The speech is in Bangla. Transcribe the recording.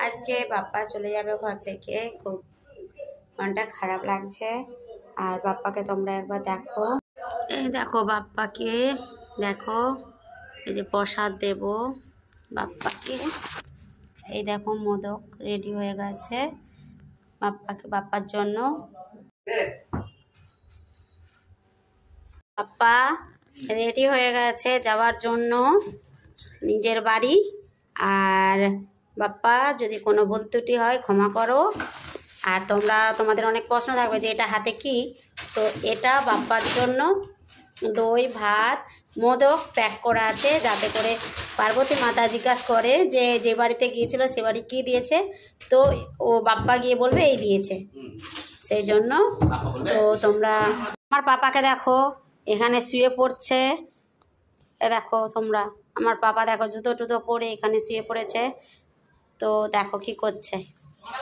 আজকে বাপ্পা চলে যাবে ঘর থেকে, খুব মনটা খারাপ লাগছে। আর বাপ্পাকে তোমরা একবার দেখো, এই দেখো বাপ্পাকে দেখো, এই যে প্রসাদ দেব বাপ্পাকে। এই দেখো মোদক রেডি হয়ে গেছে বাপ্পার জন্য। বাপ্পা রেডি হয়ে গেছে যাওয়ার জন্য নিজের বাড়ি। আর বাপ্পা, যদি কোনো ভুল ত্রুটি হয় ক্ষমা করো। আর তোমাদের অনেক প্রশ্ন থাকবে যে এটা হাতে কি, তো এটা বাপ্পার জন্য দই ভাত মোদক প্যাক করা আছে, যাতে করে পার্বতী মাতা জিজ্ঞাসা করে যে যে বাড়িতে গিয়েছিল সে বাড়ি কী দিয়েছে, তো ও বাপ্পা গিয়ে বলবে এই দিয়েছে, সেই জন্য। তো তোমরা আমার পাপাকে দেখো, এখানে শুয়ে পড়ছে। দেখো তোমরা আমার পাপা দেখো, জুতো টুতো পরে এখানে শুয়ে পড়েছে। তো দেখো কি করছে।